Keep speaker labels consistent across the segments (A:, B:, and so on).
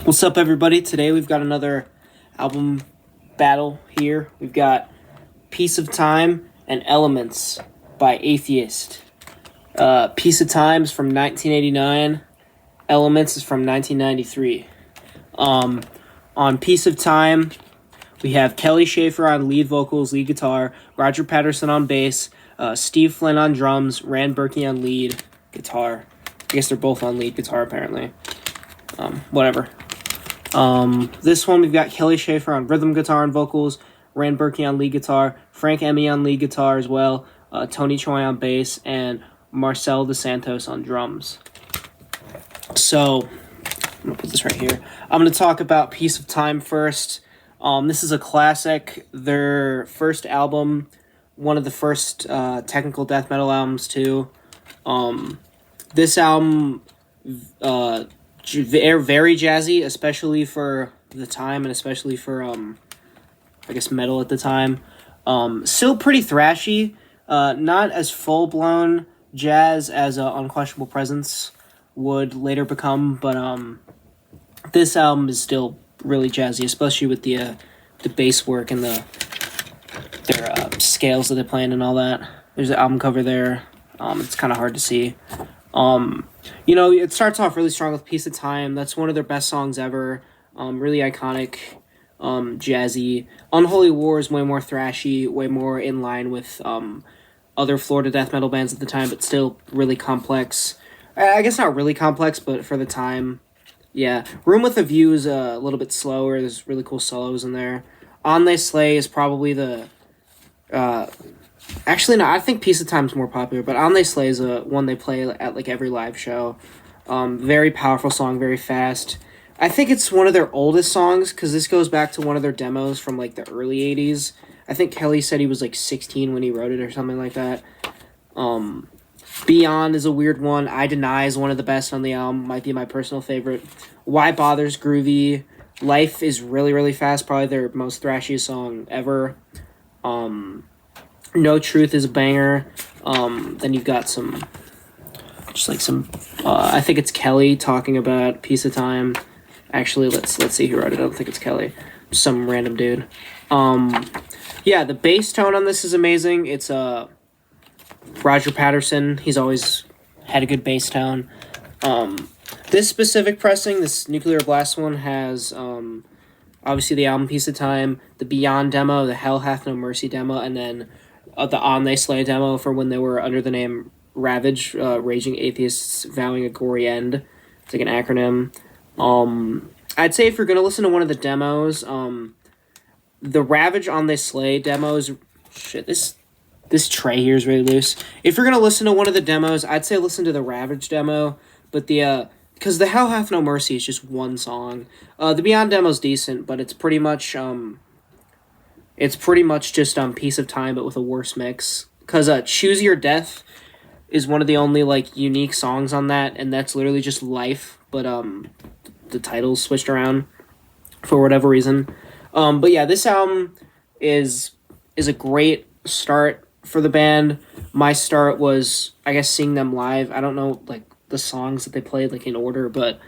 A: What's up, everybody? Today we've got another album battle here. We've got Piece of Time and Elements by Atheist. Piece of Time is from 1989. Elements is from 1993. On Piece of Time, we have Kelly Schaefer on lead vocals, lead guitar, Roger Patterson on bass, Steve Flynn on drums, Rand Berkey on lead guitar. I guess they're both on lead guitar, apparently. Whatever. This one, we've got Kelly Schaefer on rhythm guitar and vocals, Rand Berkey on lead guitar, Frank Emmy on lead guitar as well, Tony Choi on bass, and Marcel DeSantos on drums. So, I'm going to put this right here. I'm going to talk about Piece of Time first. This is a classic. Their first album, one of the first technical death metal albums, too. This album, very jazzy, especially for the time and especially for, I guess, metal at the time. Still pretty thrashy. Not as full-blown jazz as Unquestionable Presence would later become, but this album is still really jazzy, especially with the bass work and their scales that they're playing and all that. There's an album cover there. It's kind of hard to see. It starts off really strong with Piece of Time. That's one of their best songs ever. Really iconic, jazzy. Unholy War is way more thrashy, way more in line with other Florida death metal bands at the time, but still really complex. I guess not really complex, but for the time, yeah. Room with a View is a little bit slower. There's really cool solos in there. On They Slay is probably the... Actually, no, I think Piece of Time's more popular, but On They Slay is one they play at like every live show. Very powerful song, very fast. I think it's one of their oldest songs, because this goes back to one of their demos from like the early 80s. I think Kelly said he was like 16 when he wrote it or something like that. Beyond is a weird one. I Deny is one of the best on the album, might be my personal favorite. Why Bother's groovy. Life is really, really fast, probably their most thrashy song ever. No Truth is a banger. Then you've got some, I think it's Kelly talking about Piece of Time. Actually, let's see who wrote it. I don't think it's Kelly. Some random dude. Yeah, the bass tone on this is amazing. It's Roger Patterson. He's always had a good bass tone. This specific pressing, this Nuclear Blast one, has obviously the album Piece of Time, the Beyond demo, the Hell Hath No Mercy demo, and then the On They Slay demo for when they were under the name Ravage, Raging Atheists Vowing a Gory End. It's like an acronym. I'd say if you're going to listen to one of the demos, the Ravage On They Slay demos... Shit, this tray here is really loose. If you're going to listen to one of the demos, I'd say listen to the Ravage demo, but because the Hell Hath No Mercy is just one song. The Beyond demo's decent, but it's pretty much just Piece of Time, but with a worse mix. Because Choose Your Death is one of the only like unique songs on that, and that's literally just Life, but the title's switched around for whatever reason. But yeah, this album is a great start for the band. My start was, I guess, seeing them live. I don't know like the songs that they played like in order, but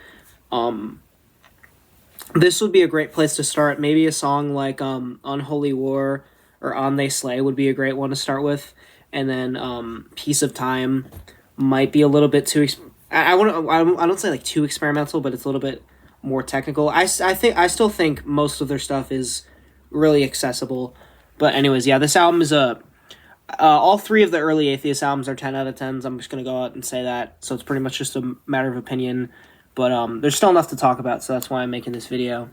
A: this would be a great place to start. Maybe a song like Unholy War or On They Slay would be a great one to start with. And then Piece of Time might be a little bit too... I don't say like too experimental, but it's a little bit more technical. I still think most of their stuff is really accessible. But anyways, yeah, this album is all three of the early Atheist albums are 10 out of 10s. I'm just going to go out and say that. So it's pretty much just a matter of opinion. But there's still enough to talk about, so that's why I'm making this video.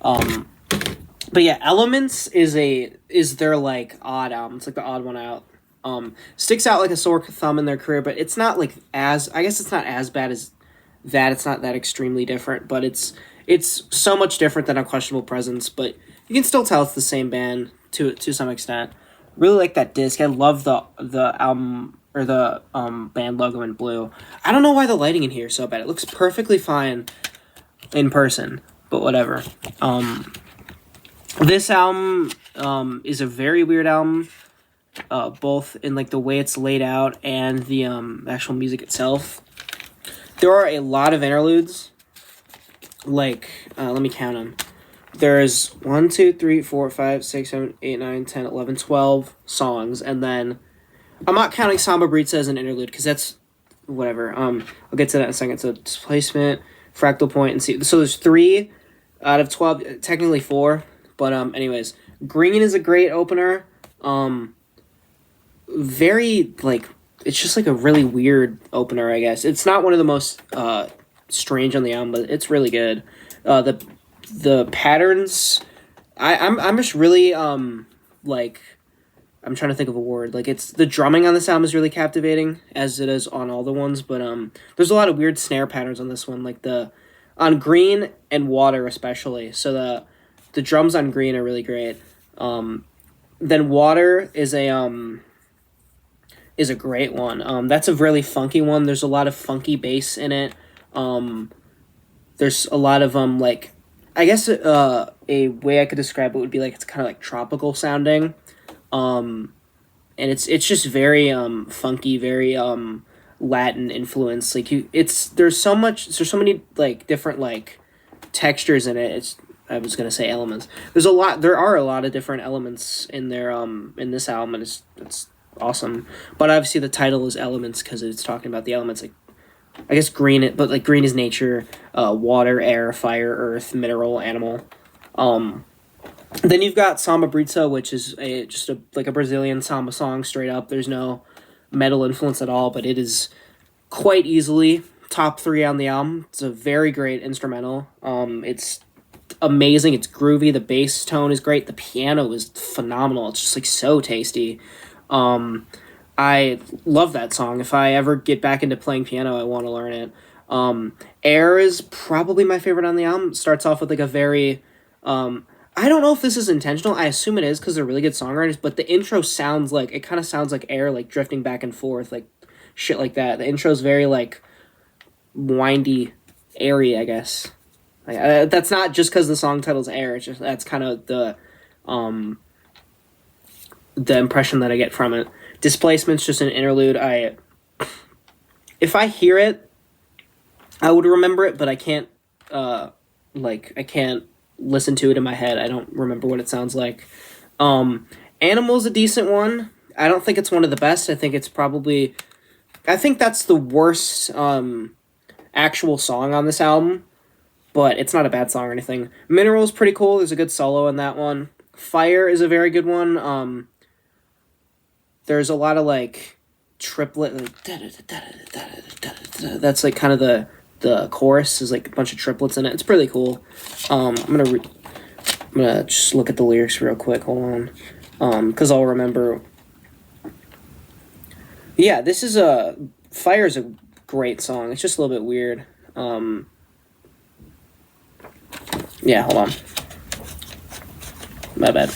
A: But yeah, Elements is their like odd album. It's like the odd one out. Sticks out like a sore thumb in their career, but it's not like I guess it's not as bad as that. It's not that extremely different, but it's so much different than Unquestionable Presence, but you can still tell it's the same band to some extent. Really like that disc. I love the album or the band logo in blue. I don't know why the lighting in here is so bad. It looks perfectly fine in person, but whatever. This album is a very weird album, both in like the way it's laid out and the actual music itself. There are a lot of interludes. like let me count them. There's 1, 2, 3, 4, 5, 6, 7, 8, 9, 10, 11, 12 songs, and then I'm not counting Samba Brisa as an interlude because that's whatever. I'll get to that in a second. So displacement, fractal point, and see. So there's 3 out of 12, technically 4, but anyways, Green is a great opener. Very like it's just like a really weird opener, I guess. It's not one of the most strange on the album, but it's really good. The patterns, I'm just really like I'm trying to think of a word. Like it's the drumming on this album is really captivating, as it is on all the ones. But there's a lot of weird snare patterns on this one, like on Green and Water especially. So the drums on Green are really great. Then Water is a great one. That's a really funky one. There's a lot of funky bass in it. There's a lot of like I guess a way I could describe it would be like it's kind of like tropical sounding. And it's just very funky, very Latin influence. Like there's so many like different like textures in it. I was gonna say elements. There are a lot of different elements in there in this album, and it's awesome. But obviously the title is Elements because it's talking about the elements, like I guess green, but like green is nature, water, air, fire, earth, mineral, animal. Then you've got Samba Brisa, which is like a Brazilian samba song straight up. There's no metal influence at all, but it is quite easily top 3 on the album. It's a very great instrumental. It's amazing. It's groovy. The bass tone is great. The piano is phenomenal. It's just like so tasty. I love that song. If I ever get back into playing piano, I want to learn it. Air is probably my favorite on the album. It starts off with like a very I don't know if this is intentional. I assume it is because they're really good songwriters, but the intro sounds like air like drifting back and forth, like shit like that. The intro is very like windy, airy, I guess. That's not just because the song title's Air. It's just that's kind of the impression that I get from it. Displacement's just an interlude. If I hear it, I would remember it, but I can't I can't listen to it in my head. I don't remember what it sounds like. Animal's a decent one. I don't think it's one of the best. I think that's the worst actual song on this album, but it's not a bad song or anything. Mineral's pretty cool. There's a good solo in that one. Fire is a very good one. There's a lot of like triplet, like that's like kind of the chorus is like a bunch of triplets in it. It's pretty cool. I'm gonna just look at the lyrics real quick. Hold on, because I'll remember. Yeah, Fire is a great song. It's just a little bit weird. Yeah, hold on. My bad.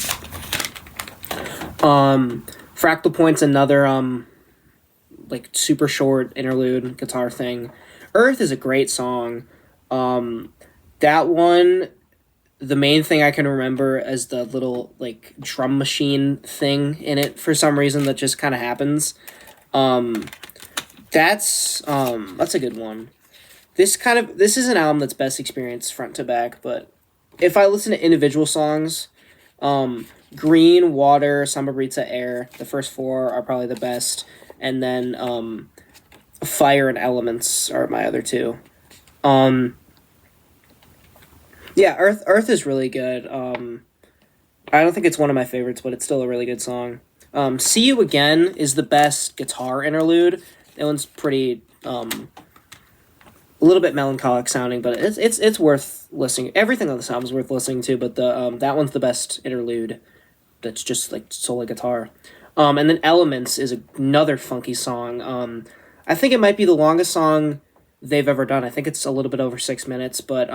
A: Fractal Point's another like super short interlude guitar thing. Earth is a great song. That one, the main thing I can remember is the little like drum machine thing in it for some reason that just kind of happens. That's a good one. This is an album that's best experienced front to back, but if I listen to individual songs, Green, Water, Samba Brisa, Air, the first 4 are probably the best, and then Fire and Elements are my other 2. Yeah, Earth is really good. I don't think it's one of my favorites, but it's still a really good song. See You Again is the best guitar interlude. That one's pretty a little bit melancholic sounding, but it's worth listening. Everything on this album is worth listening to, but that one's the best interlude. That's just like solo guitar. And then Elements is another funky song. I think it might be the longest song they've ever done. I think it's a little bit over 6 minutes, but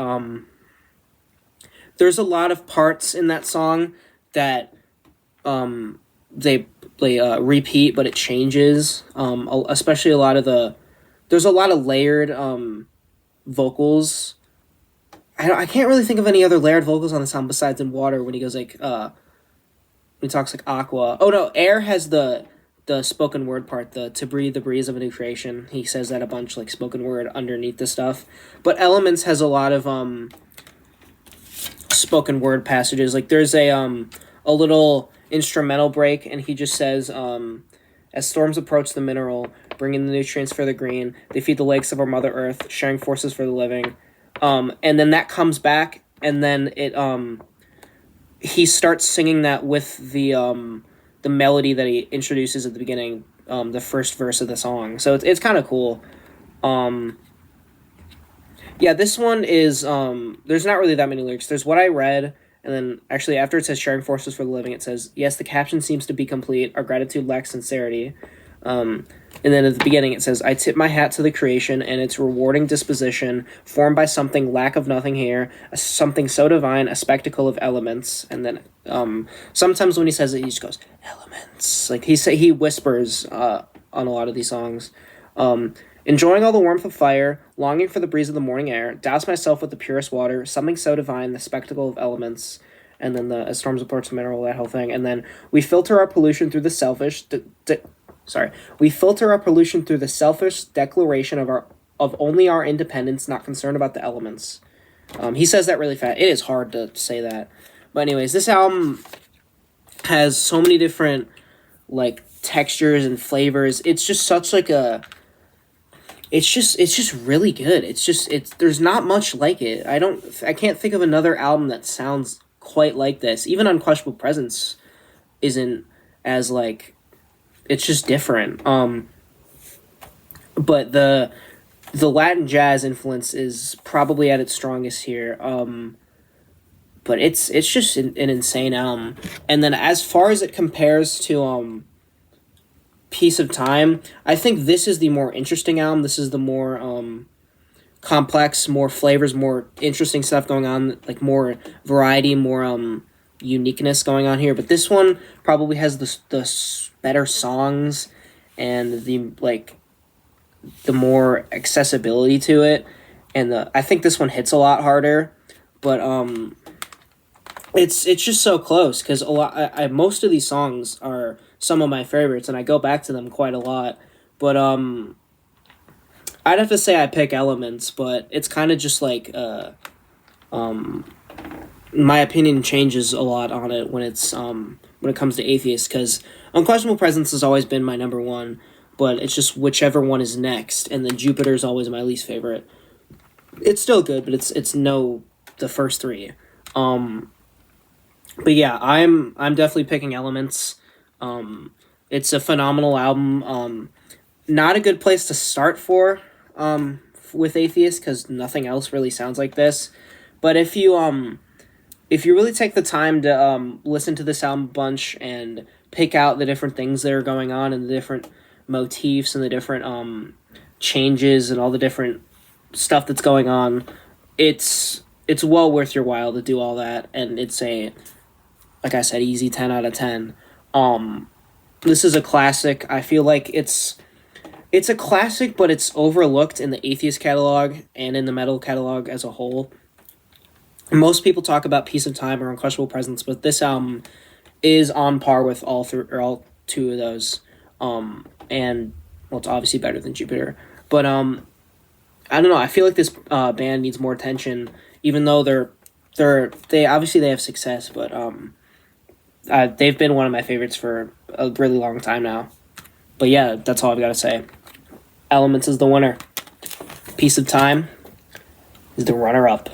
A: there's a lot of parts in that song that they repeat, but it changes. Especially there's a lot of layered vocals. I can't really think of any other layered vocals on the song besides in Water when he goes like when he talks like aqua. Oh no, Air has the spoken word part, to breathe the breeze of a new creation. He says that a bunch, like spoken word underneath the stuff. But Elements has a lot of spoken word passages. Like there's a little instrumental break, and he just says, as storms approach the mineral, bringing the nutrients for the green, they feed the lakes of our Mother Earth, sharing forces for the living. And then that comes back, and then he starts singing that with the melody that he introduces at the beginning, the first verse of the song. So it's kind of cool. Yeah, this one is, there's not really that many lyrics. There's what I read, and then actually after it says sharing forces for the living, it says, yes, the caption seems to be complete. Our gratitude lacks sincerity. And then at the beginning it says, I tip my hat to the creation and its rewarding disposition, formed by something lack of nothing here, something so divine, a spectacle of elements. And then sometimes when he says it, he just goes, elements. Like he whispers on a lot of these songs. Enjoying all the warmth of fire, longing for the breeze of the morning air, douse myself with the purest water, something so divine, the spectacle of elements, and then as storms approach the mineral, that whole thing. And then we filter our pollution through the selfish... we filter our pollution through the selfish declaration of only our independence, not concerned about the elements. He says that really fast. It is hard to say that. But anyways, this album has so many different, like, textures and flavors. It's just such, like, it's just really good. There's not much like it. I can't think of another album that sounds quite like this. Even Unquestionable Presence isn't as, like, it's just different. But the Latin jazz influence is probably at its strongest here. But it's just an insane album. And then as far as it compares to Piece of Time, I think this is the more interesting album. This is the more complex, more flavors, more interesting stuff going on, like more variety, more uniqueness going on here. But this one probably has the better songs and the more accessibility to it. And I think this one hits a lot harder. But it's just so close because most of these songs are some of my favorites, and I go back to them quite a lot. But I'd have to say I pick Elements, but it's kind of just like my opinion changes a lot on it when it comes to Atheist, because Unquestionable Presence has always been my number one, but it's just whichever one is next, and then Jupiter's always my least favorite. It's still good, but it's the first three. But yeah, I'm definitely picking Elements. It's a phenomenal album. Not a good place to start with Atheist, because nothing else really sounds like this. But if you really take the time to listen to this album a bunch and pick out the different things that are going on and the different motifs and the different changes and all the different stuff that's going on, it's well worth your while to do all that. And it's like I said, easy 10 out of 10. This is a classic. I feel like it's a classic, but it's overlooked in the Atheist catalog and in the metal catalog as a whole. Most people talk about Piece of Time or Unquestionable Presence, but this album is on par with all two of those. And well, it's obviously better than Jupiter. But I don't know. I feel like this band needs more attention, even though they obviously have success. But they've been one of my favorites for a really long time now. But yeah, that's all I've got to say. Elements is the winner. Piece of Time is the runner-up.